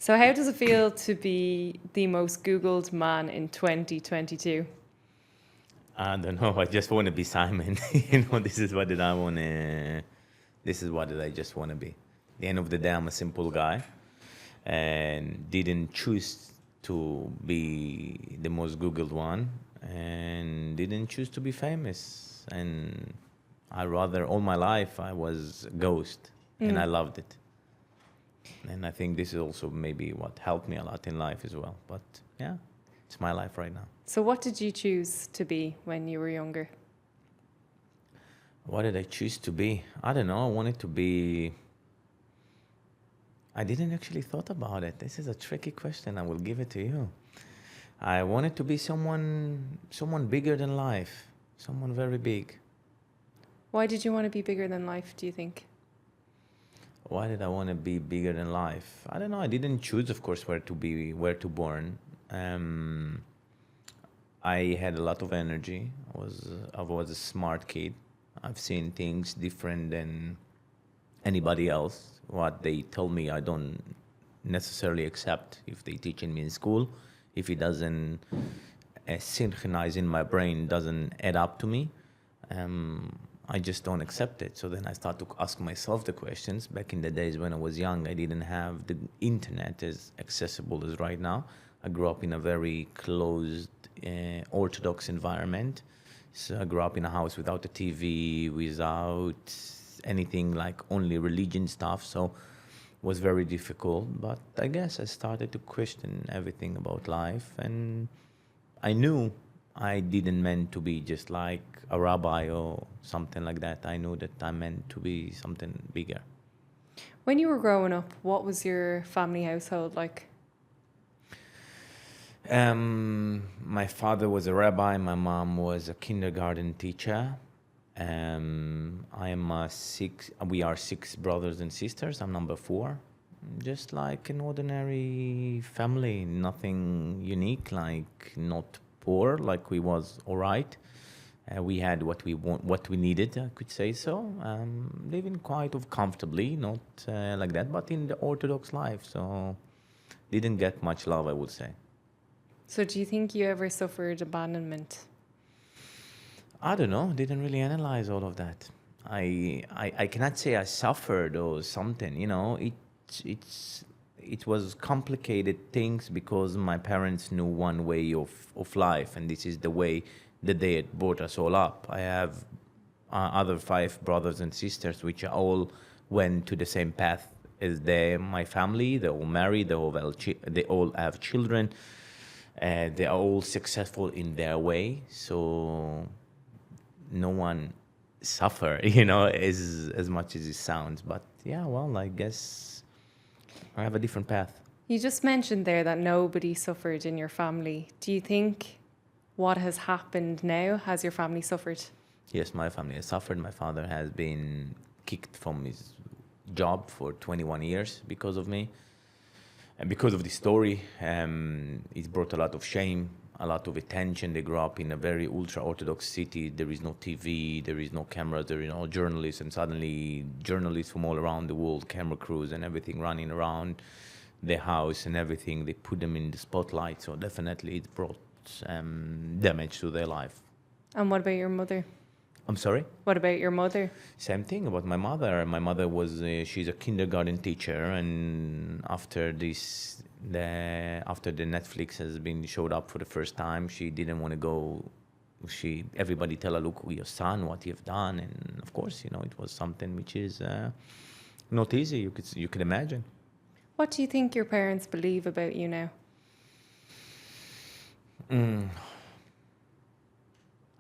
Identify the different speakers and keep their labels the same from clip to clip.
Speaker 1: So, how does it feel to be the most Googled man in 2022?
Speaker 2: I don't know. I just want to be Simon. This is what did I want to. This is what did I just want to be. At the end of the day, I'm a simple guy, and didn't choose to be the most Googled one, and didn't choose to be famous. And I rather all my life I was a ghost, and I loved it. And I think this is also maybe what helped me a lot in life as well. But yeah, it's my life right now.
Speaker 1: So, what did you choose to be when you were younger?
Speaker 2: What did I choose to be? I don't know. I wanted to be. I didn't actually thought about it. This is a tricky question. I will give it to you. I wanted to be someone bigger than life, someone very big.
Speaker 1: Why did you want to be bigger than life, do you think?
Speaker 2: Why did I want to be bigger than life? I don't know. I didn't choose, of course, where to born. I had a lot of energy. I was a smart kid. I've seen things different than anybody else. What they tell me, I don't necessarily accept if they teach me in school. If it doesn't synchronize in my brain, doesn't add up to me, I just don't accept it. So then I start to ask myself the questions. Back in the days when I was young, I didn't have the internet as accessible as right now. I grew up in a very closed, orthodox environment. So I grew up in a house without a TV, without anything, like only religion stuff. So it was very difficult. But I guess I started to question everything about life, and I knew I didn't meant to be just like a rabbi or something like that. I knew that I meant to be something bigger.
Speaker 1: When you were growing up, what was your family household like?
Speaker 2: My father was a rabbi. My mom was a kindergarten teacher. I am six. We are six brothers and sisters. I'm number four. Just like an ordinary family, nothing unique. Like not poor. Like we was all right. We had what we want, what we needed. I could say so. Living quite of comfortably, not like that, but in the Orthodox life. So didn't get much love, I would say.
Speaker 1: So, do you think you ever suffered abandonment?
Speaker 2: I don't know. Didn't really analyze all of that. I cannot say I suffered or something. It was complicated things because my parents knew one way of life, and this is the way that they had brought us all up. I have other five brothers and sisters, which all went to the same path as my family. They're all married. They all have children. They are all successful in their way. So no one suffer, as much as it sounds. But yeah, well, I guess I have a different path.
Speaker 1: You just mentioned there that nobody suffered in your family. Do you think what has happened now, has your family suffered?
Speaker 2: Yes, my family has suffered. My father has been kicked from his job for 21 years because of me. And because of the story, it brought a lot of shame, a lot of attention. They grew up in a very ultra-Orthodox city. There is no TV, there is no cameras, there is no journalists, and suddenly journalists from all around the world, camera crews and everything running around the house and everything, they put them in the spotlight. So definitely it brought damage to their life.
Speaker 1: And what about your mother?
Speaker 2: I'm sorry?
Speaker 1: What about your mother?
Speaker 2: Same thing about my mother. My mother she's a kindergarten teacher, and after the Netflix has been showed up for the first time, she didn't want to go. Everybody tell her, look, your son, what you've done, and of course, it was something which is not easy. You could imagine.
Speaker 1: What do you think your parents believe about you now?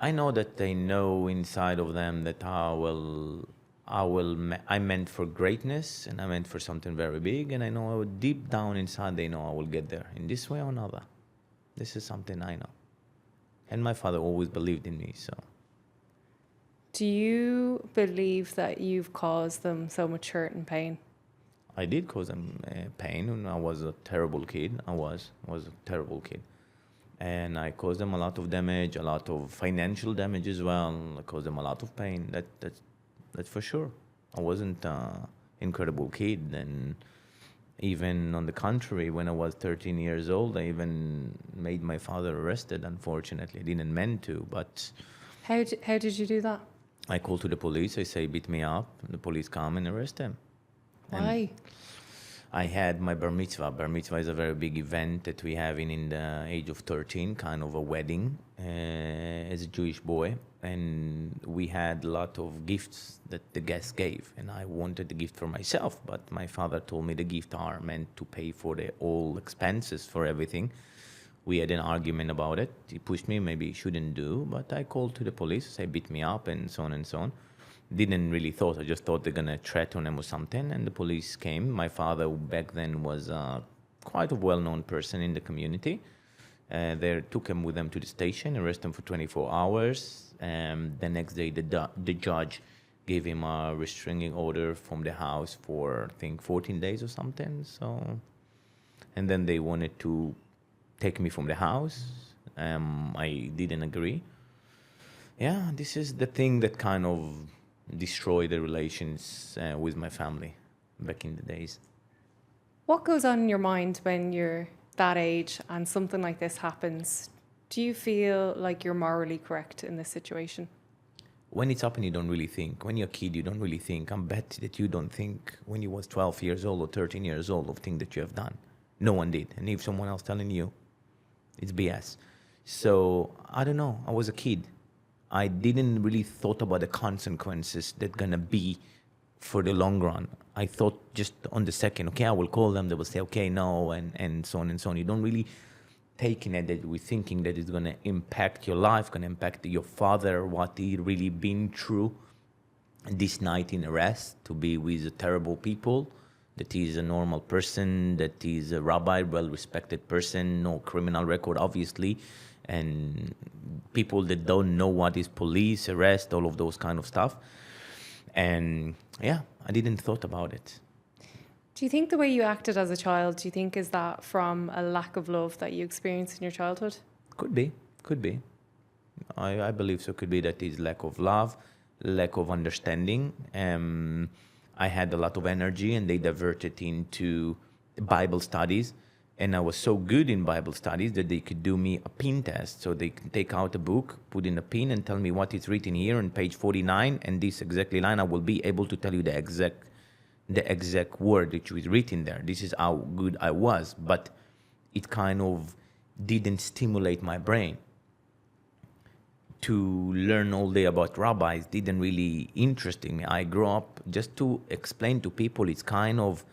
Speaker 2: I know that they know inside of them that I meant for greatness, and I meant for something very big, and I know deep down inside they know I will get there in this way or another. This is something I know. And my father always believed in me, so.
Speaker 1: Do you believe that you've caused them so much hurt and pain?
Speaker 2: I did cause them pain, and I was a terrible kid. I was a terrible kid. And I caused them a lot of damage, a lot of financial damage as well. I caused them a lot of pain. That's for sure. I wasn't an incredible kid, and Even on the contrary, when I was 13 years old, I even made my father arrested. Unfortunately, I didn't meant to, but
Speaker 1: How did you do that?
Speaker 2: I called to the police. I say, beat me up. And the police come and arrest him. And
Speaker 1: Why?
Speaker 2: I had my bar mitzvah. Bar mitzvah is a very big event that we have in the age of 13, kind of a wedding as a Jewish boy. And we had a lot of gifts that the guests gave. And I wanted the gift for myself, but my father told me the gifts are meant to pay for the all expenses for everything. We had an argument about it. He pushed me, maybe he shouldn't do, but I called to the police, they beat me up and so on and so on. Didn't really thought, I just thought they're gonna threaten him or something, and the police came. My father back then was quite a well-known person in the community. They took him with them to the station, arrested him for 24 hours. The next day, the judge gave him a restraining order from the house for, I think, 14 days or something. So, and then they wanted to take me from the house. I didn't agree. Yeah, this is the thing that kind of destroyed the relations with my family back in the days.
Speaker 1: What goes on in your mind when you're that age and something like this happens? Do you feel like you're morally correct in this situation?
Speaker 2: When it's happening, you don't really think. When you're a kid, you don't really think. I bet that you don't think when you was 12 years old or 13 years old of things that you have done. No one did. And if someone else telling you, it's BS. So, I don't know. I was a kid. I didn't really thought about the consequences that gonna be for the long run. I thought just on the second, okay, I will call them. They will say, okay, no, and so on and so on. You don't really taking it that we're thinking that it's gonna impact your life, gonna impact your father, what he really been through this night in arrest, to be with terrible people, that he's a normal person, that he's a rabbi, well-respected person, no criminal record, obviously, and people that don't know what is police, arrest, all of those kind of stuff. And yeah, I didn't thought about it.
Speaker 1: Do you think the way you acted as a child, do you think is that from a lack of love that you experienced in your childhood?
Speaker 2: Could be. I believe so. Could be that is lack of love, lack of understanding. I had a lot of energy and they diverted into Bible studies. And I was so good in Bible studies that they could do me a pin test. So they can take out a book, put in a pin and tell me what is written here on page 49. And this exactly line, I will be able to tell you the exact word that was written there. This is how good I was. But it kind of didn't stimulate my brain. To learn all day about rabbis didn't really interest me. I grew up, just to explain to people, it's kind of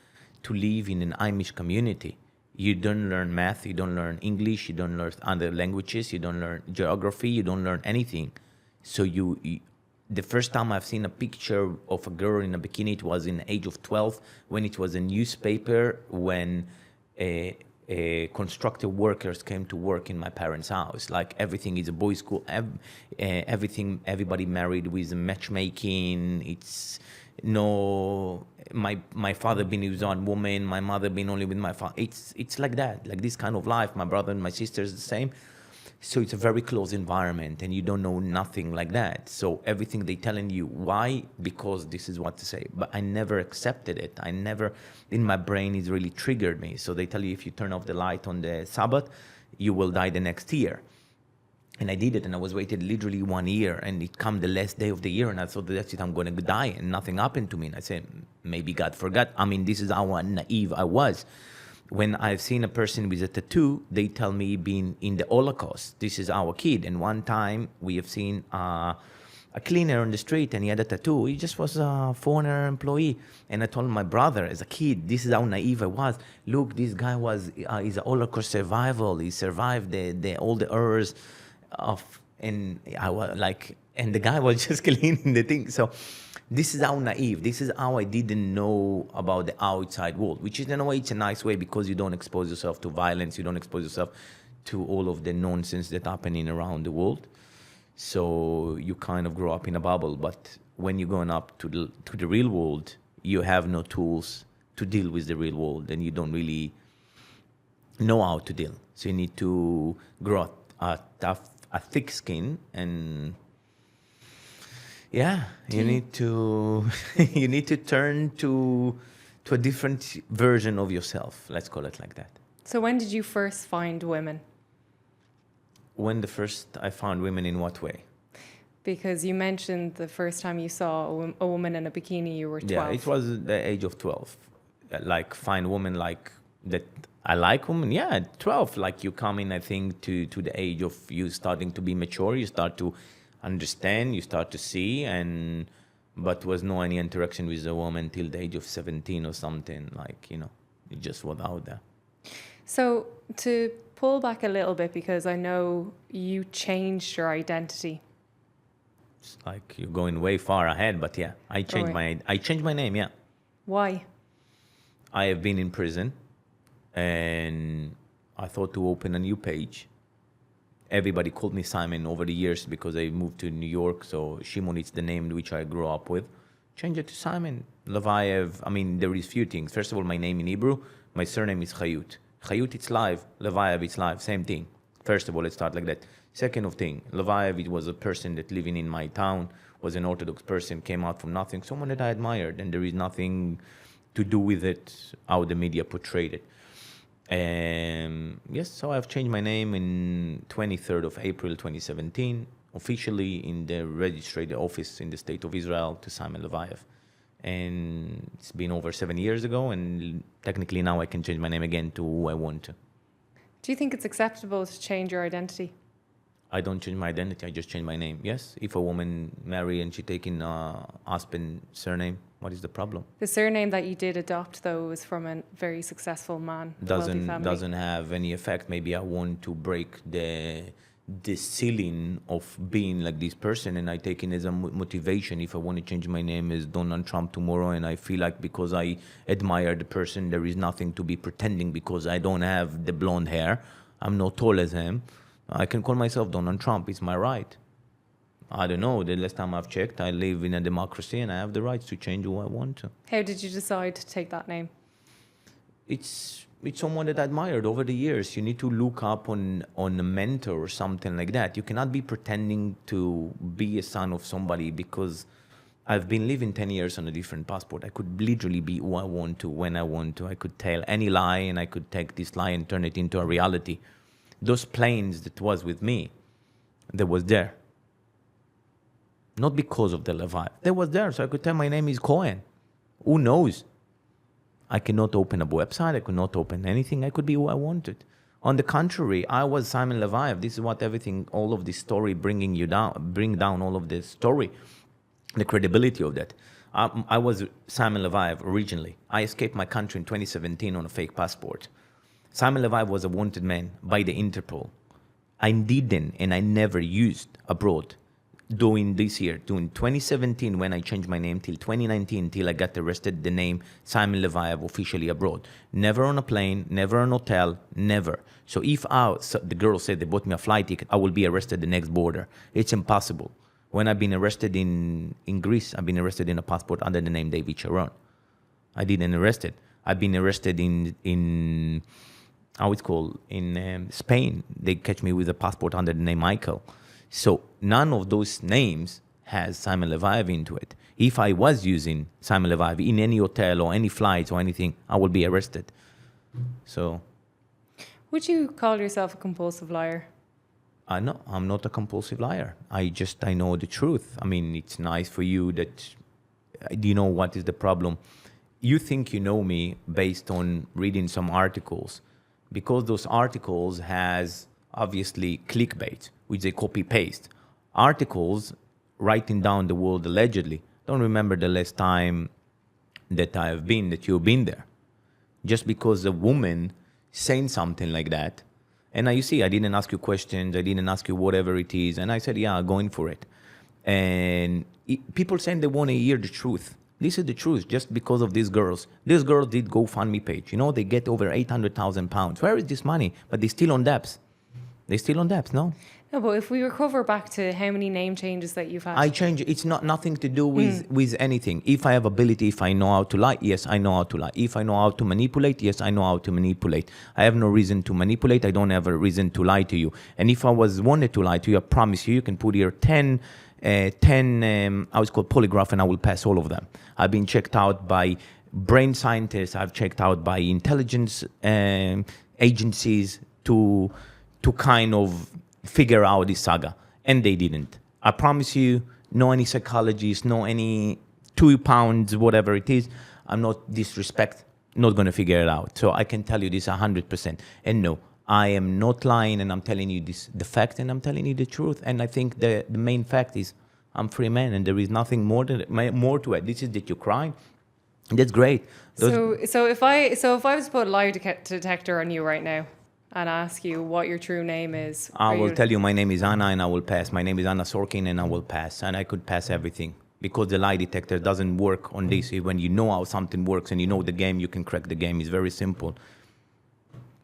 Speaker 2: to live in an Amish community. You don't learn math, you don't learn English, you don't learn other languages, you don't learn geography, you don't learn anything. So the first time I've seen a picture of a girl in a bikini, it was in the age of 12, when it was a newspaper, when constructor workers came to work in my parents' house. Like everything is a boys' school, everything, everybody married with matchmaking. It's no, my father been with one woman, my mother been only with my father. It's like that, like this kind of life. My brother and my sister is the same. So it's a very close environment and you don't know nothing like that. So everything they telling you, why? Because this is what to say. But I never accepted it. I never, in my brain, it really triggered me. So they tell you if you turn off the light on the Sabbath, you will die the next year. And I did it and I was waited literally 1 year and it come the last day of the year and I thought that's it, I'm going to die and nothing happened to me. And I said, maybe God forgot. I mean, this is how naive I was. When I've seen a person with a tattoo, they tell me being in the Holocaust. This is our kid. And one time we have seen a cleaner on the street and he had a tattoo. He just was a foreigner employee. And I told my brother as a kid, this is how naive I was. Look, this guy he's a Holocaust survival. He survived all the horrors of, and I was like, and the guy was just cleaning the thing. So this is how naive, this is how I didn't know about the outside world, which is in a way, it's a nice way because you don't expose yourself to violence, you don't expose yourself to all of the nonsense that's happening around the world. So you kind of grow up in a bubble, but when you're going up to the real world, you have no tools to deal with the real world and you don't really know how to deal. So you need to grow a thick skin and you need to turn to to a different version of yourself. Let's call it like that.
Speaker 1: So when did you first find women?
Speaker 2: When the first I found women in what way?
Speaker 1: Because you mentioned the first time you saw a woman in a bikini, you were 12.
Speaker 2: Yeah, it was the age of 12. Like find women like that. I like women. Yeah, at 12. Like you come in, I think, to the age of you starting to be mature. You start to understand. You start to see, but was no any interaction with a woman till the age of 17 or something. Like it just was out there.
Speaker 1: So to pull back a little bit, because I know you changed your identity.
Speaker 2: It's like you're going way far ahead, but yeah, I changed my name. Yeah.
Speaker 1: Why?
Speaker 2: I have been in prison, and I thought to open a new page. Everybody called me Simon over the years because I moved to New York. So Shimon, it's the name which I grew up with. Change it to Simon. Levayev, I mean, there is few things. First of all, my name in Hebrew, my surname is Chayut. Chayut, it's live. Levayev, it's live. Same thing. First of all, let's start like that. Second of thing, Levayev, it was a person that living in my town, was an Orthodox person, came out from nothing, someone that I admired, and there is nothing to do with it, how the media portrayed it. Yes, so I've changed my name in 23rd of April 2017, officially in the registered office in the state of Israel to Simon Levayev. And it's been over 7 years ago, and technically now I can change my name again to who I want to.
Speaker 1: Do you think it's acceptable to change your identity?
Speaker 2: I don't change my identity, I just change my name. Yes, if a woman marry and she taking husband surname, what is the problem?
Speaker 1: The surname that you did adopt, though, was from a very successful man.
Speaker 2: Doesn't have any effect. Maybe I want to break the ceiling of being like this person, and I take it as a motivation. If I want to change my name as Donald Trump tomorrow, and I feel like because I admire the person, there is nothing to be pretending because I don't have the blonde hair, I'm not tall as him, I can call myself Donald Trump. It's my right. I don't know. The last time I've checked, I live in a democracy and I have the rights to change who I want to.
Speaker 1: How did you decide to take that name?
Speaker 2: It's someone that I admired over the years. You need to look up on a mentor or something like that. You cannot be pretending to be a son of somebody because I've been living 10 years on a different passport. I could literally be who I want to, when I want to. I could tell any lie and I could take this lie and turn it into a reality. Those planes that was with me, that was there. Not because of the Levi. They was there, so I could tell my name is Cohen. Who knows? I cannot open a website. I could not open anything. I could be who I wanted. On the contrary, I was Simon Levayev. This is what everything, all of this story bring down all of this story, the credibility of that. I was Simon Levayev originally. I escaped my country in 2017 on a fake passport. Simon Levayev was a wanted man by the Interpol. I didn't, and I never used abroad. Doing 2017 when I changed my name till 2019 till I got arrested, the name Simon Levayev officially abroad. Never on a plane, never on a hotel, never. So if the girl said they bought me a flight ticket, I will be arrested the next border. It's impossible. When I've been arrested in Greece, I've been arrested in a passport under the name David Sharon. I didn't arrested. I've been arrested in how it's called, in Spain. They catch me with a passport under the name Michael. So none of those names has Simon Levayev into it. If I was using Simon Levayev in any hotel or any flights or anything, I would be arrested. So,
Speaker 1: would you call yourself a compulsive liar?
Speaker 2: No, I'm not a compulsive liar. I know the truth. I mean, it's nice for you that, you know what is the problem? You think you know me based on reading some articles, because those articles has obviously clickbait, which they copy paste. Articles writing down the word allegedly. Don't remember the last time that you've been there. Just because a woman saying something like that, and now you see, I didn't ask you questions, I didn't ask you whatever it is, and I said, yeah, I'm going for it. And people saying they want to hear the truth. This is the truth, just because of these girls. These girls did GoFundMe page. You know, they get over 800,000 pounds. Where is this money? But they're still on debts. They're still on debts, no?
Speaker 1: No, but if we recover back to how many name changes that you've had.
Speaker 2: I change. It's nothing to do with anything. If I have ability, if I know how to lie, yes, I know how to lie. If I know how to manipulate, yes, I know how to manipulate. I have no reason to manipulate. I don't have a reason to lie to you. And if I wanted to lie to you, I promise you can put here 10 how it's called, polygraph, and I will pass all of them. I've been checked out by brain scientists, I've checked out by intelligence agencies to kind of figure out this saga, and they didn't. I promise you, no any psychologist, no any 2 pounds, whatever it is. I'm not disrespect, not going to figure it out. So I can tell you this 100%. And no, I am not lying, and I'm telling you this, the fact, and I'm telling you the truth. And I think the main fact is I'm free man, and there is nothing more to it. This is that you cry. That's great.
Speaker 1: So if I was to put a lie detector on you right now and ask you what your true name is,
Speaker 2: I will tell you my name is Anna, and I will pass. My name is Anna Sorkin, and I will pass. And I could pass everything because the lie detector doesn't work on this. When you know how something works and you know the game, you can crack the game. It's very simple.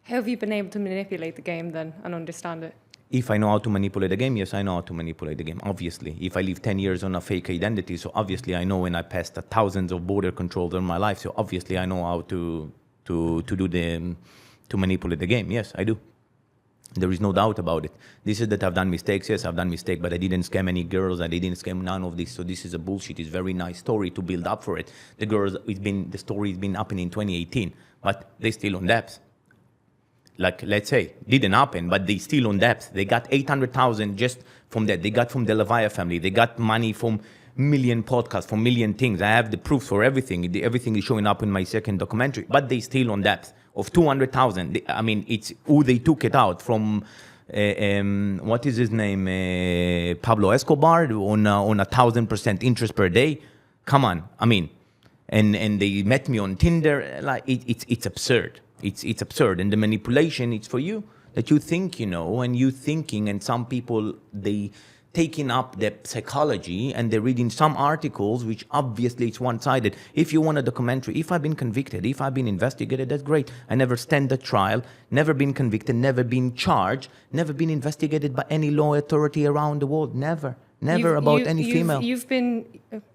Speaker 1: How have you been able to manipulate the game then and understand it?
Speaker 2: If I know how to manipulate the game, yes, I know how to manipulate the game, obviously. If I live 10 years on a fake identity, so obviously I know when I passed thousands of border controls in my life, so obviously I know how to manipulate the game. Yes, I do. There is no doubt about it. This is that I've done mistakes. Yes, I've done mistakes, but I didn't scam any girls. I didn't scam none of this. So this is a bullshit. It's a very nice story to build up for it. The story has been happening in 2018, but they're still on debts. Like, let's say, didn't happen, but they still on debt. They got 800,000 just from that. They got from the Levaya family. They got money from million podcasts, from million things. I have the proof for everything. Everything is showing up in my second documentary, but they still on debt of 200,000. I mean, it's who they took it out from. What is his name? Pablo Escobar on 1,000% interest per day. Come on, I mean, and they met me on Tinder. Like it's absurd. It's absurd, and the manipulation, it's for you that you think, and you thinking, and some people, they taking up the psychology and they're reading some articles, which obviously it's one-sided. If you want a documentary, if I've been convicted, if I've been investigated, that's great. I never stand the trial, never been convicted, never been charged, never been investigated by any law authority around the world, never about any female.
Speaker 1: You've been,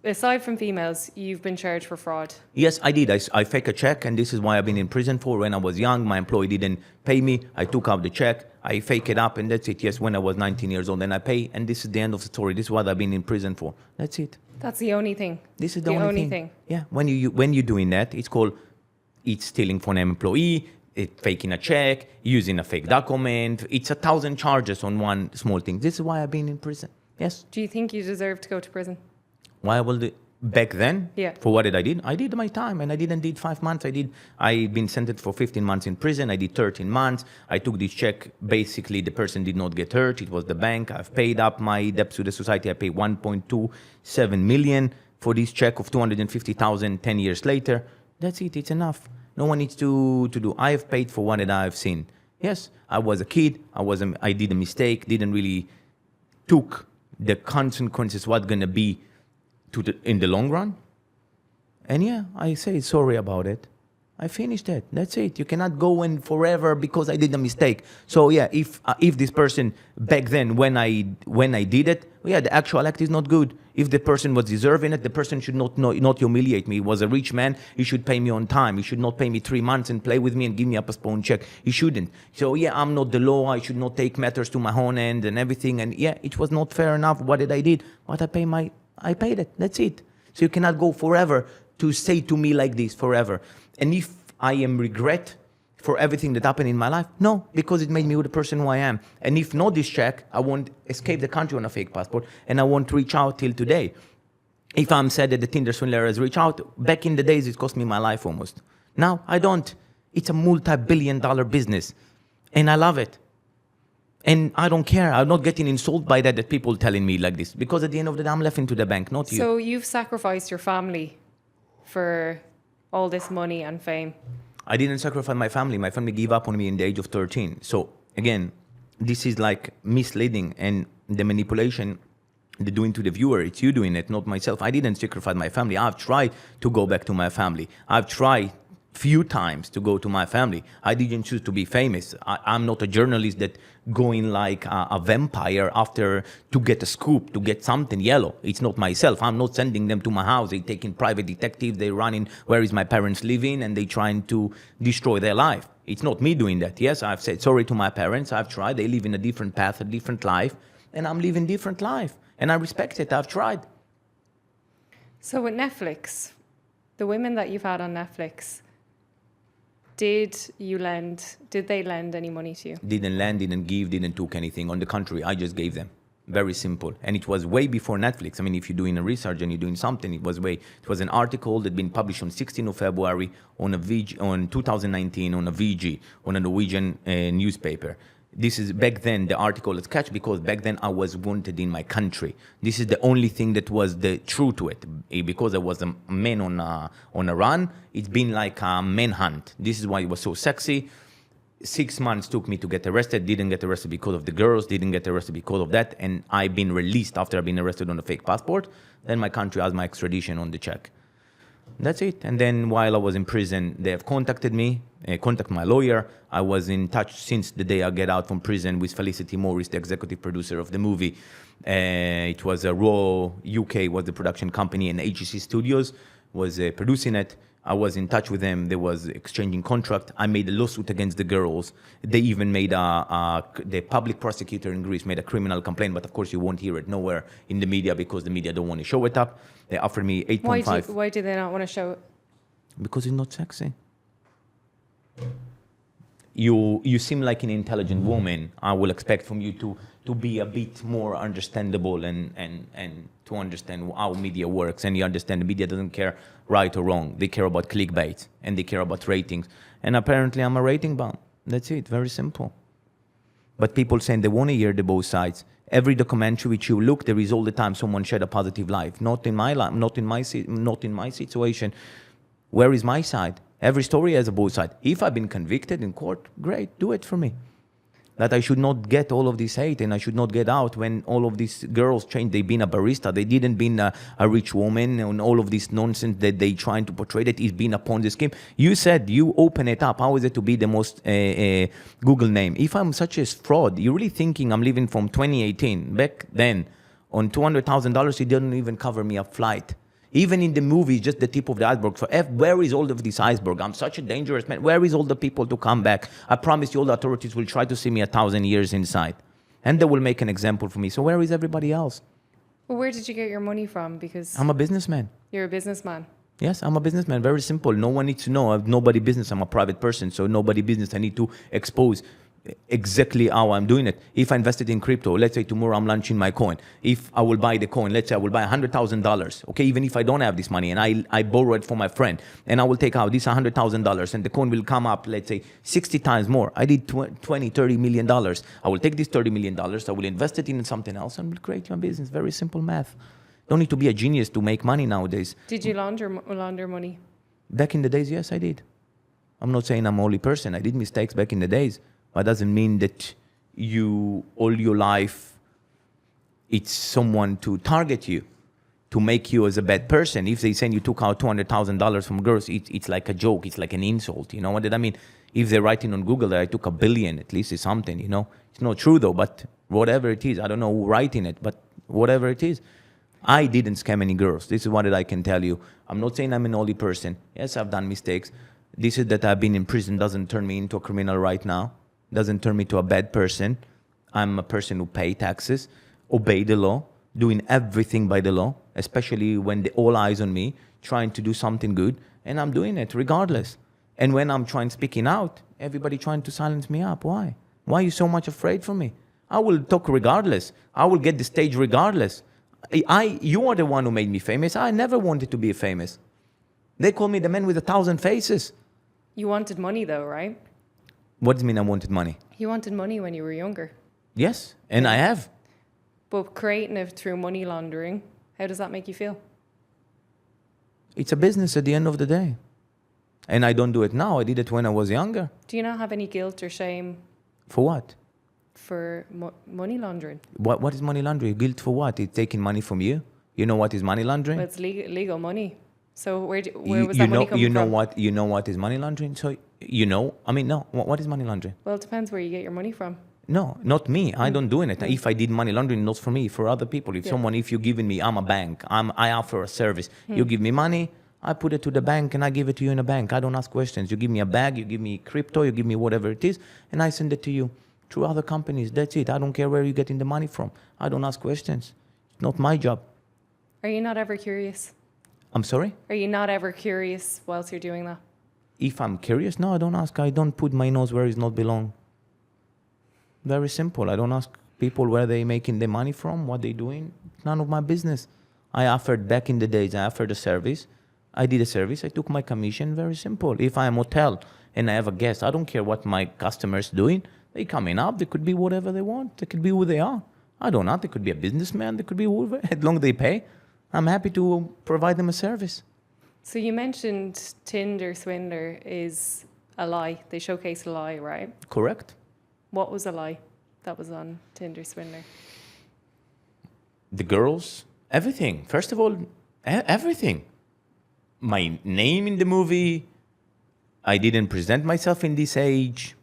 Speaker 1: aside from females, you've been charged for fraud.
Speaker 2: Yes, I did. I fake a check, and this is why I've been in prison for. When I was young, my employee didn't pay me. I took out the check. I fake it up, and that's it. Yes, when I was 19 years old, then I pay, and this is the end of the story. This is what I've been in prison for. That's it.
Speaker 1: That's the only thing.
Speaker 2: This is the only thing. Yeah, when you're doing that, it's stealing from an employee, it's faking a check, using a fake document. It's 1,000 charges on one small thing. This is why I've been in prison. Yes.
Speaker 1: Do you think you deserve to go to prison?
Speaker 2: Why will back then?
Speaker 1: Yeah.
Speaker 2: For what did I did? I did my time, and I did 5 months. I've been sentenced for 15 months in prison. I did 13 months. I took this check. Basically, the person did not get hurt. It was the bank. I've paid up my debts to the society. I paid 1.27 million for this check of 250,000 10 years later. That's it. It's enough. No one needs to do. I have paid for what I've seen. Yes, I was a kid. I did a mistake. Didn't really took the consequences, what's going to be in the long run. And yeah, I say sorry about it. I finished it. That's it. You cannot go in forever because I did a mistake. So yeah, if this person back then when I did it, yeah, the actual act is not good. If the person was deserving it, the person should not humiliate me. He was a rich man. He should pay me on time. He should not pay me 3 months and play with me and give me a postponed check. He shouldn't. So yeah, I'm not the law. I should not take matters to my own end and everything. And yeah, it was not fair enough. What did I did? What I paid it. That's it. So you cannot go forever to say to me like this forever. And if I am regret for everything that happened in my life, no, because it made me the person who I am. And if not this check, I won't escape the country on a fake passport, and I won't reach out till today. If I'm sad that the Tinder swindler has reached out, back in the days it cost me my life almost. Now I don't. It's a multi-billion-dollar business, and I love it. And I don't care. I'm not getting insulted by that people telling me like this, because at the end of the day, I'm left into the bank, not you.
Speaker 1: So you've sacrificed your family for all this money and fame.
Speaker 2: I didn't sacrifice my family. My family gave up on me in the age of 13. So again, this is like misleading, and the manipulation they're doing to the viewer. It's you doing it, not myself. I didn't sacrifice my family. I've tried to go back to my family. I've tried few times to go to my family. I didn't choose to be famous. I'm not a journalist that going like a vampire after to get a scoop, to get something yellow. It's not myself. I'm not sending them to my house. They taking private detectives. They running where is my parents living, and they trying to destroy their life. It's not me doing that. Yes, I've said sorry to my parents. I've tried. They live in a different path, a different life, and I'm living different life. And I respect it. I've tried.
Speaker 1: So with Netflix, The women that you've had on Netflix, did they lend any money to you?
Speaker 2: Didn't lend, didn't give, didn't took anything. On the contrary, I just gave them. Very simple. And it was way before Netflix. I mean, if you're doing a research and you're doing something, it was an article that had been published on 16th of February on 2019 on a VG, on a Norwegian newspaper. This is back then the article is catch because back then I was wanted in my country. This is the only thing that was the true to it. Because I was a man on a run, it's been like a manhunt. This is why it was so sexy. 6 months took me to get arrested. Didn't get arrested because of the girls. Didn't get arrested because of that. And I've been released after I've been arrested on a fake passport. Then my country asked my extradition on the check. That's it. And then while I was in prison, they have contacted me, contact my lawyer. I was in touch since the day I get out from prison with Felicity Morris, the executive producer of the movie. It was Raw UK was the production company, and AGC Studios was producing it. I was in touch with them. There was exchanging contract. I made a lawsuit against the girls. They even made the public prosecutor in Greece made a criminal complaint, but of course you won't hear it nowhere in the media because the media don't want to show it up. They offered me 8.5.
Speaker 1: Why do they not want to show it?
Speaker 2: Because it's not sexy. You seem like an intelligent woman. I will expect from you to be a bit more understandable and to understand how media works. And you understand the media doesn't care right or wrong. They care about clickbait and they care about ratings. And apparently I'm a rating bomb. That's it. Very simple. But people saying they want to hear the both sides. Every documentary which you look, there is all the time someone shared a positive life. Not in my life, not in my situation. Where is my side? Every story has a both side. If I've been convicted in court, great, do it for me. That I should not get all of this hate and I should not get out when all of these girls changed. They've been a barista. They didn't been a rich woman and all of this nonsense that they trying to portray that it's been a Ponzi scheme. You said you open it up. How is it to be the most Google name? If I'm such a fraud, you're really thinking I'm living from 2018. Back then, on $200,000, it didn't even cover me a flight. Even in the movie, just the tip of the iceberg. For where is all of this iceberg? I'm such a dangerous man. Where is all the people to come back? I promise you all the authorities will try to see me 1,000 years inside. And they will make an example for me. So where is everybody else?
Speaker 1: Well, where did you get your money from? Because
Speaker 2: I'm a businessman.
Speaker 1: You're a businessman.
Speaker 2: Yes, I'm a businessman. Very simple. No one needs to know. I have nobody business. I'm a private person. So nobody business. I need to expose exactly how I'm doing it. If I invested in crypto, let's say tomorrow I'm launching my coin. If I will buy the coin, let's say I will buy $100,000. Okay, even if I don't have this money and I borrow it from my friend and I will take out this $100,000 and the coin will come up, let's say 60 times more. I did $30 million. I will take this $30 million. I will invest it in something else and will create my business. Very simple math. Don't need to be a genius to make money nowadays.
Speaker 1: Did you launder money?
Speaker 2: Back in the days, yes, I did. I'm not saying I'm a holy person. I did mistakes back in the days. But doesn't mean that you, all your life, it's someone to target you, to make you as a bad person. If they say you took out $200,000 from girls, it's like a joke. It's like an insult. You know what I mean? If they're writing on Google that I took $1 billion, at least it's something, you know. It's not true though, but whatever it is, I don't know who writing it, but whatever it is. I didn't scam any girls. This is what I can tell you. I'm not saying I'm an holy person. Yes, I've done mistakes. This is that I've been in prison doesn't turn me into a criminal right now. Doesn't turn me to a bad person. I'm a person who pay taxes, obey the law, doing everything by the law, especially when all eyes on me, trying to do something good, and I'm doing it regardless. And when I'm speaking out, everybody trying to silence me up. Why? Why are you so much afraid from me? I will talk regardless. I will get the stage regardless. You are the one who made me famous. I never wanted to be famous. They call me the man with 1,000 faces.
Speaker 1: You wanted money though, right?
Speaker 2: What does it mean I wanted money?
Speaker 1: You wanted money when you were younger.
Speaker 2: Yes, and I have.
Speaker 1: But creating it through money laundering, how does that make you feel?
Speaker 2: It's a business at the end of the day. And I don't do it now. I did it when I was younger.
Speaker 1: Do you not have any guilt or shame?
Speaker 2: For what?
Speaker 1: For money laundering.
Speaker 2: What is money laundering? Guilt for what? It's taking money from you? You know what is money laundering?
Speaker 1: Well, it's legal money. So where was that money coming from?
Speaker 2: You know what is money laundering? So no. What is money laundering?
Speaker 1: Well, it depends where you get your money from.
Speaker 2: No, not me. I don't do it. If I did money laundering, not for me, for other people. If you're giving me, I'm a bank. I offer a service. You give me money, I put it to the bank and I give it to you in a bank. I don't ask questions. You give me a bag, you give me crypto, you give me whatever it is, and I send it to you through other companies. That's it. I don't care where you're getting the money from. I don't ask questions. It's not my job.
Speaker 1: Are you not ever curious?
Speaker 2: I'm sorry?
Speaker 1: Are you not ever curious whilst you're doing that?
Speaker 2: If I'm curious, no, I don't ask. I don't put my nose where it not belong. Very simple. I don't ask people where they making their money from, what they doing. None of my business. I offered back in the days, I offered a service. I did a service. I took my commission. Very simple. If I'm hotel and I have a guest, I don't care what my customers doing. They coming up. They could be whatever they want. They could be who they are. I don't know. They could be a businessman. They could be whoever. As long as they pay, I'm happy to provide them a service.
Speaker 1: So you mentioned Tinder Swindler is a lie. They showcase a lie, right?
Speaker 2: Correct.
Speaker 1: What was a lie that was on Tinder Swindler?
Speaker 2: The girls, everything. First of all, everything. My name in the movie, I didn't present myself in this age,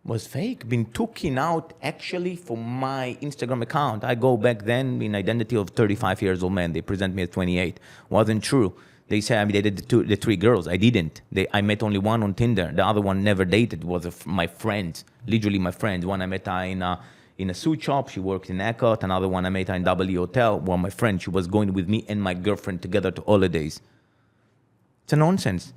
Speaker 2: was fake. Been taken out actually from my Instagram account. I go back then in identity of 35 years old man. They present me as 28. Wasn't true. They say I dated the three girls. I didn't. I met only one on Tinder. The other one never dated. Was my friends, literally my friends. One I met her in a suit shop. She worked in Eckhart. Another one I met her in W Hotel. One my friend. She was going with me and my girlfriend together to holidays. It's a nonsense.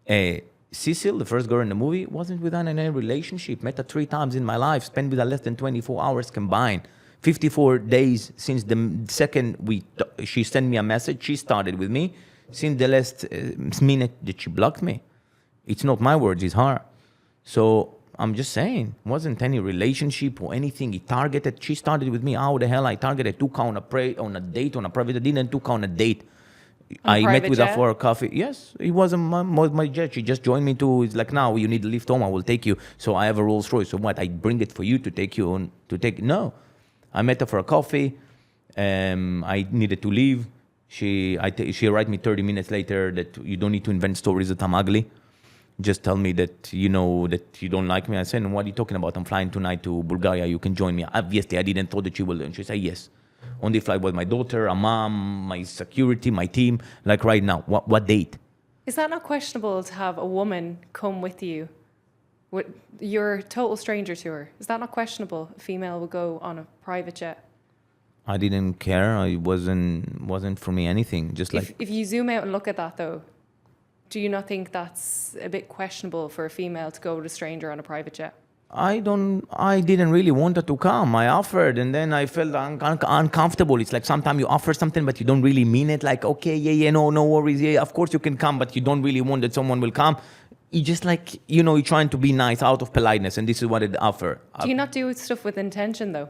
Speaker 2: Cecil, the first girl in the movie, wasn't with her in any relationship. Met her 3 times in my life. Spent with her less than 24 hours combined. 54 days since the second she sent me a message. She started with me. Since the last minute that she blocked me. It's not my words, it's her. So I'm just saying, wasn't any relationship or anything. He targeted. She started with me. How the hell I targeted? Took her on a date, on a private. I didn't took her on a date. I met with her for a coffee. Yes, it wasn't my jet. She just joined me to. It's like, now you need a lift home. I will take you. So I have a Rolls Royce. So what? I bring it for you to take you on to take. No, I met her for a coffee. I needed to leave. She write me 30 minutes later that you don't need to invent stories that I'm ugly. Just tell me that you know that you don't like me. I said, what are you talking about? I'm flying tonight to Bulgaria. You can join me. Obviously, I didn't thought that she will. And she said, yes. On the flight with my daughter, a mom, my security, my team. Like right now, what date?
Speaker 1: Is that not questionable to have a woman come with you? You're a total stranger to her. Is that not questionable? A female will go on a private jet.
Speaker 2: I didn't care. It wasn't for me anything. Just like
Speaker 1: if you zoom out and look at that though, do you not think that's a bit questionable for a female to go with a stranger on a private jet?
Speaker 2: I didn't really want her to come. I offered and then I felt uncomfortable. It's like sometimes you offer something but you don't really mean it. Like, okay, yeah, no worries. Yeah, of course you can come, but you don't really want that someone will come. You just like, you're trying to be nice out of politeness, and this is what it offer.
Speaker 1: Do you not do stuff with intention though?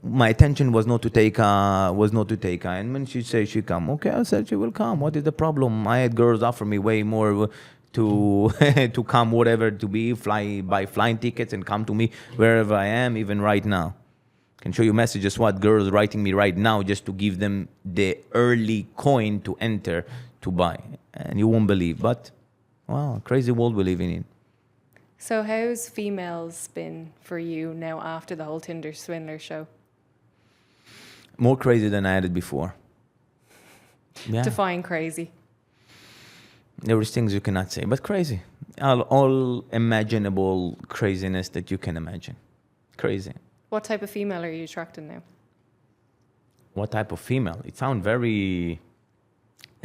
Speaker 2: My intention was not to take her. And when she said she come, okay, I said she will come. What is the problem? I had girls offer me way more to to come, whatever, to buy flying tickets and come to me wherever I am, even right now. Can show you messages what girls writing me right now just to give them the early coin to enter to buy, and you won't believe. But wow, crazy world we're living in.
Speaker 1: So how's females been for you now after the whole Tinder Swindler show?
Speaker 2: More crazy than I had it before. Yeah.
Speaker 1: Define crazy.
Speaker 2: There is things you cannot say, but crazy. All imaginable craziness that you can imagine. Crazy.
Speaker 1: What type of female are you attracted now?
Speaker 2: What type of female? It sounds very,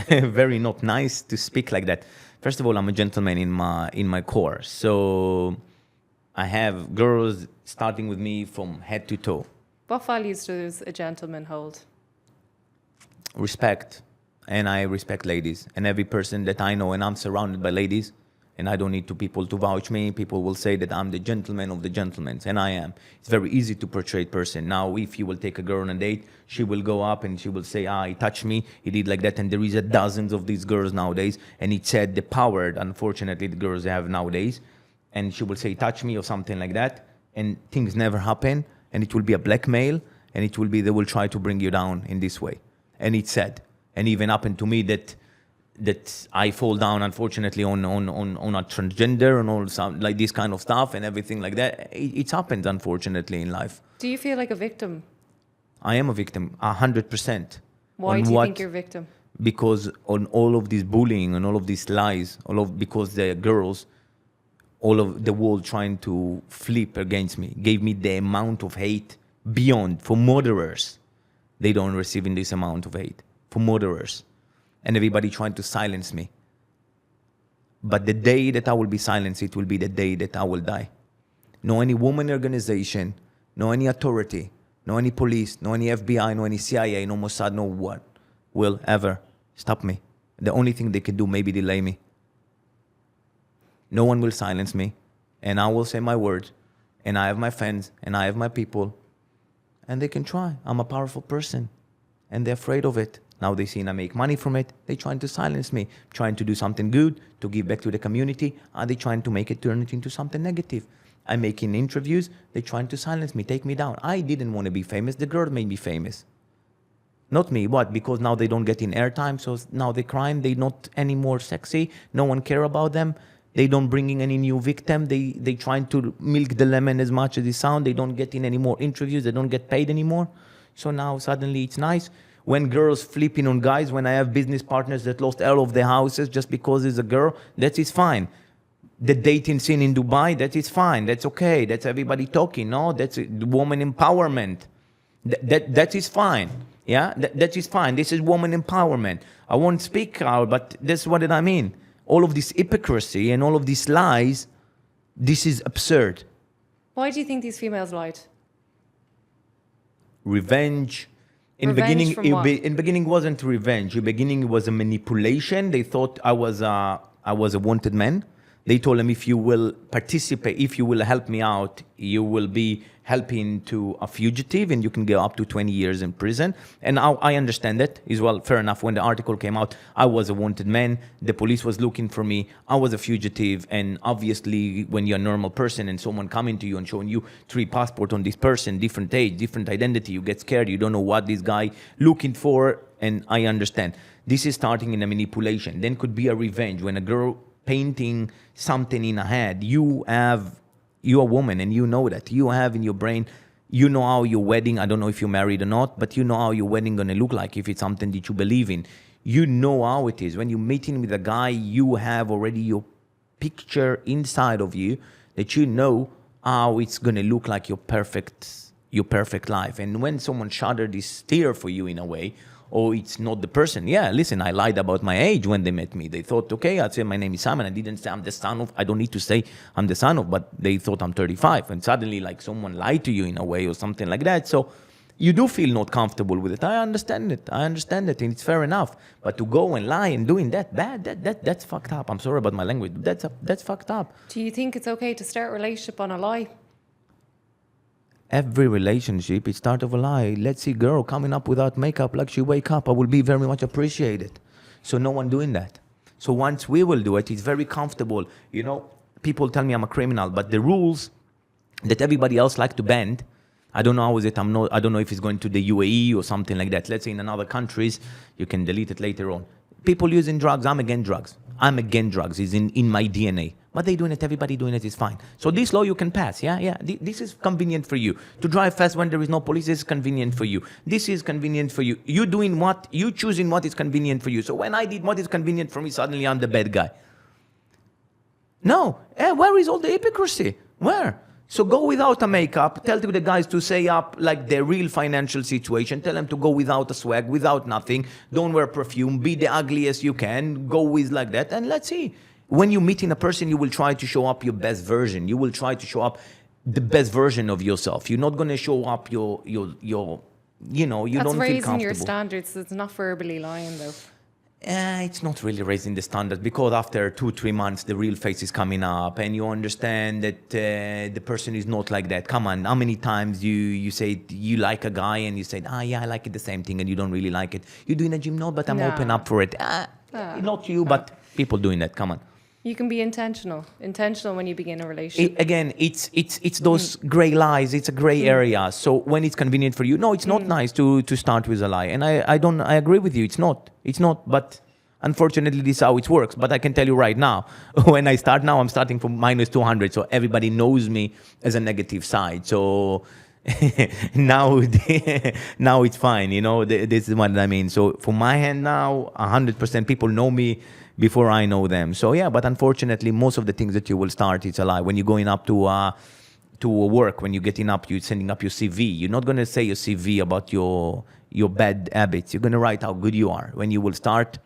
Speaker 2: very not nice to speak like that. First of all, I'm a gentleman in my core. So I have girls starting with me from head to toe.
Speaker 1: What values does a gentleman hold?
Speaker 2: Respect. And I respect ladies. And every person that I know, and I'm surrounded by ladies, and I don't need people to vouch me. People will say that I'm the gentleman of the gentlemen, and I am. It's very easy to portray a person. Now, if you will take a girl on a date, she will go up and she will say, he touched me, he did like that. And there is dozens of these girls nowadays. And it said the power, unfortunately, the girls have nowadays. And she will say, touch me or something like that. And things never happen. And it will be a blackmail. And it will be, they will try to bring you down in this way. And it's sad. And even happened to me that I fall down, unfortunately, on a transgender and all some like this kind of stuff and everything like that. It's happened, unfortunately, in life.
Speaker 1: Do you feel like a victim?
Speaker 2: I am a victim, 100%.
Speaker 1: Why do you think you're a victim?
Speaker 2: Because on all of this bullying and all of these lies, because they're girls, all of the world trying to flip against me, gave me the amount of hate beyond. For murderers, they don't receive in this amount of hate. For murderers. and everybody trying to silence me. But the day that I will be silenced, it will be the day that I will die. No any woman organization, no any authority, no any police, no any FBI, no any CIA, no Mossad, no what will ever stop me. The only thing they can do, maybe delay me. No one will silence me, and I will say my words, and I have my fans, and I have my people, and they can try. I'm a powerful person, and they're afraid of it. Now they see I make money from it. They're trying to silence me, trying to do something good, to give back to the community. Are they trying to turn it into something negative? I'm making interviews. They're trying to silence me, take me down. I didn't want to be famous. The girl made me famous. Not me. What? Because now they don't get in airtime, so now they're crying. They're not any more sexy. No one care about them. They don't bring in any new victim. They trying to milk the lemon as much as it sounds. They don't get in any more interviews. They don't get paid anymore. So now suddenly it's nice. When girls flipping on guys, when I have business partners that lost all of their houses just because it's a girl, that is fine. The dating scene in Dubai, that is fine. That's okay. That's everybody talking. No, that's woman empowerment. That is fine. Yeah, that is fine. This is woman empowerment. I won't speak out, but that's what I mean. All of this hypocrisy and all of these lies, this is absurd.
Speaker 1: Why do you think these females lied?
Speaker 2: Revenge. In
Speaker 1: Revenge from what?
Speaker 2: In beginning, wasn't revenge. In beginning, it was a manipulation. They thought I was a wanted man. They told him, if you will participate, if you will help me out, you will be helping to a fugitive and you can go up to 20 years in prison. And I understand that as well. Fair enough. When the article came out, I was a wanted man. The police was looking for me. I was a fugitive. And obviously, when you're a normal person and someone coming to you and showing you 3 passports on this person, different age, different identity, you get scared. You don't know what this guy looking for. And I understand. This is starting in a manipulation. Then could be a revenge. When a girl painting something in her head, you're a woman and you know that. You have in your brain, you know how your wedding, I don't know if you're married or not, but you know how your wedding gonna look like if it's something that you believe in. You know how it is. When you're meeting with a guy, you have already your picture inside of you that you know how it's gonna look like your perfect life. And when someone shattered this fear for you in a way, or it's not the person. Yeah, listen, I lied about my age when they met me. They thought, okay, I'd say my name is Simon. I didn't say I'm the son of, I don't need to say I'm the son of, but they thought I'm 35. And suddenly like someone lied to you in a way or something like that. So you do feel not comfortable with it. I understand it. And it's fair enough. But to go and lie and doing that bad, that's fucked up. I'm sorry about my language. That's fucked up.
Speaker 1: Do you think it's okay to start a relationship on a lie?
Speaker 2: Every relationship is start of a lie. Let's see girl coming up without makeup like she wake up. I will be very much appreciated. So no one doing that. So once we will do it, it's very comfortable. You know, people tell me I'm a criminal, but the rules that everybody else like to bend, I don't know how is it. I don't know if it's going to the UAE or something like that. Let's say in another countries, you can delete it later on. People using drugs, I'm against drugs. I'm against drugs. It's in my DNA. But they doing it, everybody doing it is fine. So this law you can pass, yeah. This is convenient for you. To drive fast when there is no police is convenient for you. This is convenient for you. You doing what? You choosing what is convenient for you. So when I did what is convenient for me, suddenly I'm the bad guy. No. Where is all the hypocrisy? Where? So go without a makeup. Tell the guys to say up like their real financial situation. Tell them to go without a swag, without nothing. Don't wear perfume. Be the ugliest you can. Go with like that. And let's see. When you meet in a person, you will try to show up your best version. You will try to show up the best version of yourself. You're not going to show up your you know, you
Speaker 1: That's
Speaker 2: don't feel comfortable.
Speaker 1: That's raising your standards. It's not verbally lying, though.
Speaker 2: It's not really raising the standards because after 2-3 months, the real face is coming up and you understand that the person is not like that. Come on, how many times you say you like a guy and you say, yeah, I like it the same thing and you don't really like it. You do in a gym? No, but I'm open up for it. Not you, but people doing that. Come on.
Speaker 1: You can be intentional when you begin a relationship.
Speaker 2: It's those gray lies. It's a gray area. So when it's convenient for you, no, it's not nice to start with a lie. And I agree with you. It's not. But unfortunately, this is how it works. But I can tell you right now, when I start now, I'm starting from -200. So everybody knows me as a negative side. So now it's fine. You know, this is what I mean. So for my hand now, 100% people know me before I know them. So yeah, but unfortunately, most of the things that you will start, it's a lie. When you're going up to a work, when you're getting up, you're sending up your CV. You're not going to say your CV about your bad habits. You're going to write how good you are. When you will start,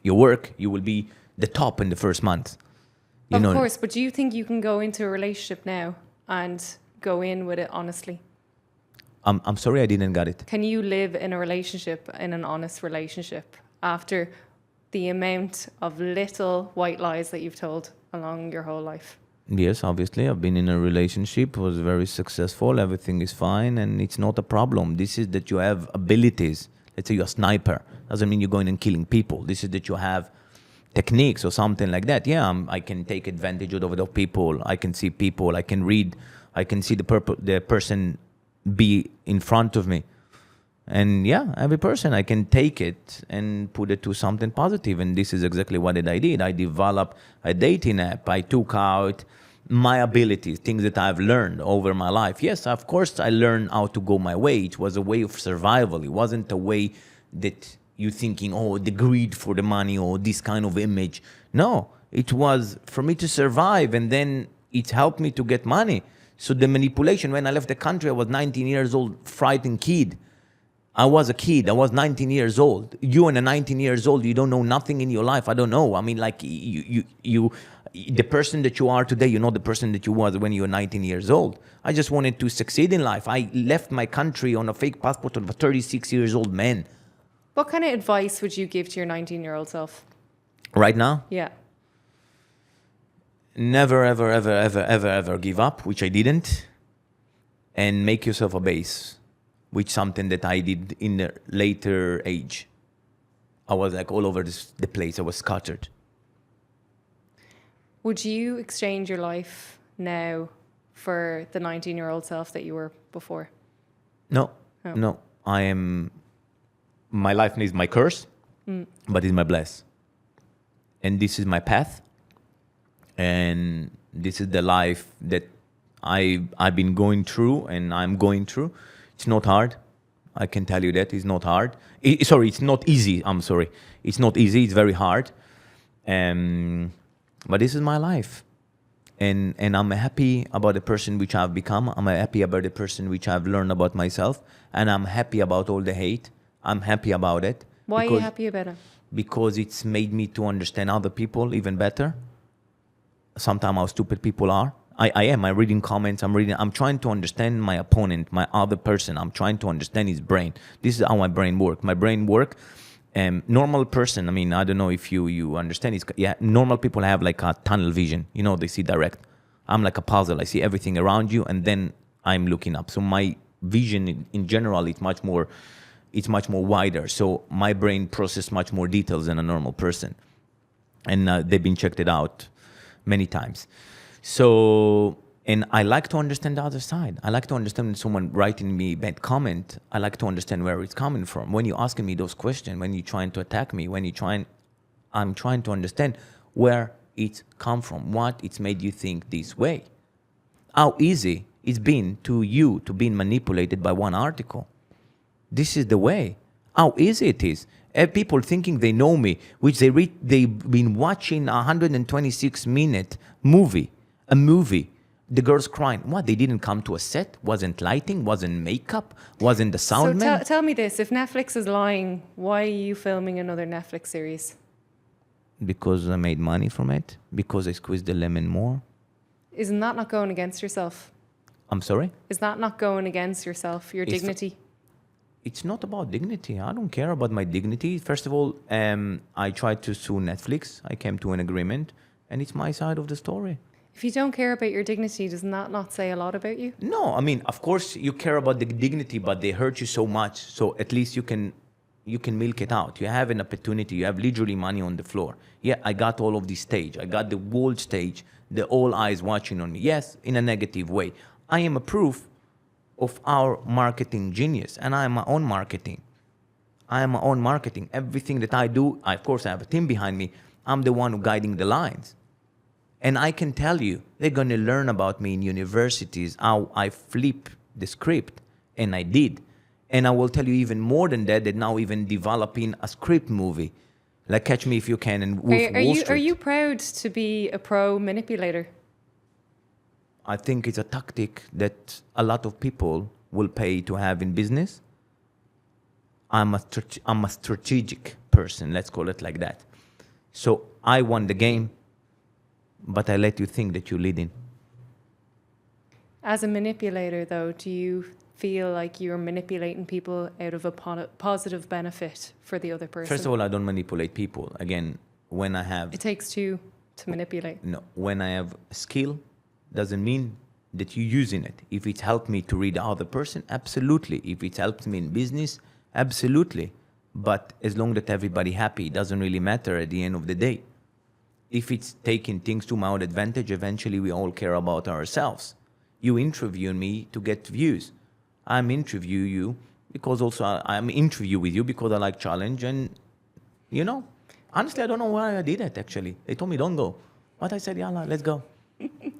Speaker 2: your work, you will be the top in the first month.
Speaker 1: Of course, but do you think you can go into a relationship now and go in with it honestly?
Speaker 2: I'm sorry, I didn't get it.
Speaker 1: Can you live in a relationship, in an honest relationship, after the amount of little white lies that you've told along your whole life?
Speaker 2: Yes, obviously. I've been in a relationship, was very successful, everything is fine, and it's not a problem. This is that you have abilities. Let's say you're a sniper. Doesn't mean you're going and killing people. This is that you have techniques or something like that. Yeah, I can take advantage of the people. I can see people. I can read. I can see the person be in front of me. And yeah, every person, I can take it and put it to something positive. And this is exactly what I did. I developed a dating app. I took out my abilities, things that I've learned over my life. Yes, of course, I learned how to go my way. It was a way of survival. It wasn't a way that you're thinking, oh, the greed for the money or this kind of image. No, it was for me to survive, and then it helped me to get money. So the manipulation, when I left the country, I was 19 years old, frightened kid. I was a kid. I was 19 years old. You and a 19 years old, you don't know nothing in your life. I don't know. I mean, like the person that you are today, you're not the person that you was when you were 19 years old. I just wanted to succeed in life. I left my country on a fake passport of a 36 years old man.
Speaker 1: What kind of advice would you give to your 19-year-old self?
Speaker 2: Right now?
Speaker 1: Yeah.
Speaker 2: Never, ever, ever, ever, ever, ever give up, which I didn't. And make yourself a base, which something that I did in the later age. I was like all over the place. I was scattered.
Speaker 1: Would you exchange your life now for the 19-year-old self that you were before?
Speaker 2: No,
Speaker 1: Oh.
Speaker 2: no. My life is my curse, but it's my bless. And this is my path. And this is the life that I've been going through and I'm going through. It's not hard. I can tell you that. It's not hard. It's not easy. I'm sorry. It's not easy. It's very hard. But this is my life. And I'm happy about the person which I've become. I'm happy about the person which I've learned about myself. And I'm happy about all the hate. I'm happy about it.
Speaker 1: Why are you happy about it?
Speaker 2: Because it's made me to understand other people even better. Sometimes how stupid people are. I am. I'm reading comments. I'm trying to understand my opponent, my other person. I'm trying to understand his brain. This is how my brain works. My brain works. Normal person, I mean, I don't know if you understand. Normal people have like a tunnel vision. You know, they see direct. I'm like a puzzle. I see everything around you, and then I'm looking up. So my vision in general is much more wider. So my brain processes much more details than a normal person. And they've been checked it out many times. So, and I like to understand the other side. I like to understand when someone writing me bad comment. I like to understand where it's coming from. When you're asking me those questions, when you're trying to attack me, I'm trying to understand where it's come from, what it's made you think this way. How easy it's been to you to be manipulated by one article. This is the way. How easy it is. People thinking they know me, which they've been watching a 126-minute movie. A movie. The girls crying. What? They didn't come to a set? Wasn't lighting? Wasn't makeup? Wasn't the sound man?
Speaker 1: So tell me this. If Netflix is lying, why are you filming another Netflix series?
Speaker 2: Because I made money from it. Because I squeezed the lemon more.
Speaker 1: Isn't that not going against yourself?
Speaker 2: I'm sorry?
Speaker 1: Is that not going against yourself, your dignity?
Speaker 2: It's not about dignity. I don't care about my dignity. First of all, I tried to sue Netflix. I came to an agreement. And it's my side of the story.
Speaker 1: If you don't care about your dignity, doesn't that not say a lot about you?
Speaker 2: No, I mean, of course you care about the dignity, but they hurt you so much. So at least you can milk it out. You have an opportunity. You have literally money on the floor. Yeah, I got all of this stage. I got the world stage, the all eyes watching on me. Yes, in a negative way. I am a proof of our marketing genius, and I am my own marketing. I am my own marketing. Everything that I do, of course, I have a team behind me. I'm the one who guiding the lines. And I can tell you, they're going to learn about me in universities, how I flip the script. And I did. And I will tell you even more than that, that now even developing a script movie. Like Catch Me If You Can and Wolf Wall Street.
Speaker 1: Are you proud to be a pro manipulator?
Speaker 2: I think it's a tactic that a lot of people will pay to have in business. I'm a strategic person, let's call it like that. So I won the game, but I let you think that you're leading.
Speaker 1: As a manipulator, though, do you feel like you're manipulating people out of a positive benefit for the other person?
Speaker 2: First of all, I don't manipulate people. Again, when I have
Speaker 1: It takes two to manipulate.
Speaker 2: no, when I have skill, doesn't mean that you're using it. If it helped me to read the other person, absolutely. If it helps me in business, absolutely. But as long that everybody happy, it doesn't really matter at the end of the day. If it's taking things to my own advantage, eventually we all care about ourselves. You interview me to get views. I'm interview you because also I'm interview with you because I like challenge. And, you know, honestly, I don't know why I did it, actually. They told me, don't go. But I said, yeah, let's go.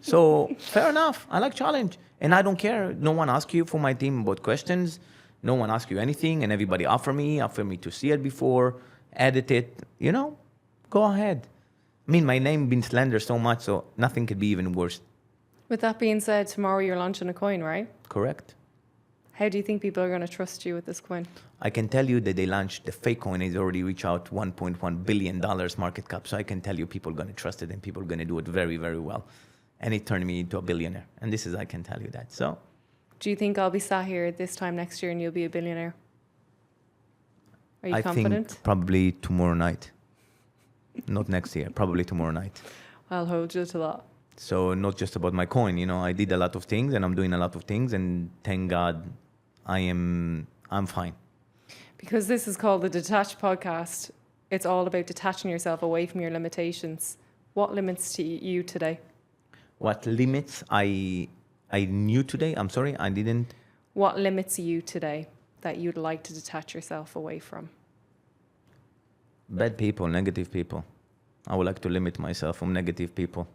Speaker 2: So fair enough. I like challenge. And I don't care. No one asks you for my team about questions. No one asks you anything. And everybody offer me to see it before, edit it. You know, go ahead. I mean, my name been slandered so much, so nothing could be even worse.
Speaker 1: With that being said, tomorrow you're launching a coin, right?
Speaker 2: Correct.
Speaker 1: How do you think people are going to trust you with this coin?
Speaker 2: I can tell you that they launched the fake coin. It's already reached out $1.1 billion market cap. So I can tell you people are going to trust it and people are going to do it very, very well. And it turned me into a billionaire. And this is, I can tell you that. So,
Speaker 1: do you think I'll be sat here this time next year and you'll be a billionaire? Are you
Speaker 2: I
Speaker 1: confident?
Speaker 2: think probably tomorrow night. Not next year, probably tomorrow night.
Speaker 1: I'll hold you to that.
Speaker 2: So not just about my coin, you know, I did a lot of things and I'm doing a lot of things and thank God I'm fine.
Speaker 1: Because this is called the Detached Podcast, it's all about detaching yourself away from your limitations. What limits to you today?
Speaker 2: What limits I knew today? I'm sorry, I didn't.
Speaker 1: What limits you today that you'd like to detach yourself away from?
Speaker 2: Bad people, negative people. I would like to limit myself from negative people.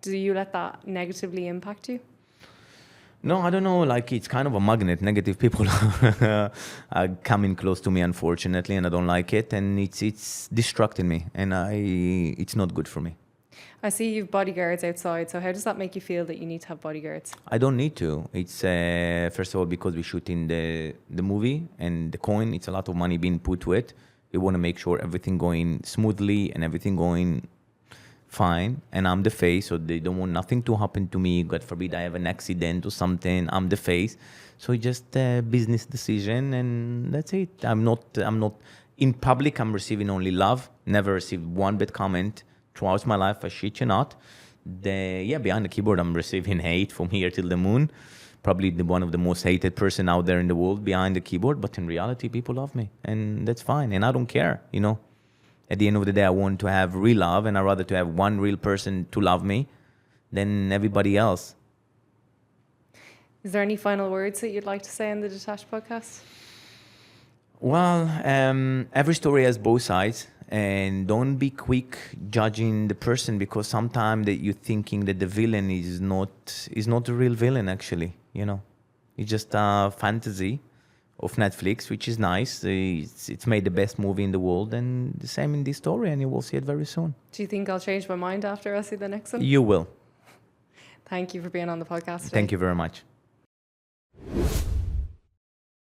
Speaker 1: Do you let that negatively impact you?
Speaker 2: No, I don't know. Like, it's kind of a magnet. Negative people are coming close to me, unfortunately, and I don't like it. And it's distracting me, and it's not good for me.
Speaker 1: I see you've bodyguards outside. So how does that make you feel that you need to have bodyguards?
Speaker 2: I don't need to. It's first of all because we shoot in the movie and the coin. It's a lot of money being put to it. We want to make sure everything going smoothly and everything going fine. And I'm the face, so they don't want nothing to happen to me. God forbid I have an accident or something. I'm the face. So it's just a business decision and that's it. I'm not in public. I'm receiving only love. Never received one bad comment throughout my life. I shit you not. Behind the keyboard, I'm receiving hate from here till the moon. Probably one of the most hated person out there in the world behind the keyboard. But in reality, people love me and that's fine. And I don't care, you know. At the end of the day, I want to have real love, and I'd rather to have one real person to love me than everybody else.
Speaker 1: Is there any final words that you'd like to say on the Detached Podcast?
Speaker 2: Well, every story has both sides, and don't be quick judging the person because sometimes that you're thinking that the villain is not the real villain. Actually, you know, it's just a fantasy of Netflix, which is nice. It's made the best movie in the world, and the same in this story, and you will see it very soon.
Speaker 1: Do you think I'll change my mind after I see the next one?
Speaker 2: You will.
Speaker 1: Thank you for being on the podcast today.
Speaker 2: Thank you very much.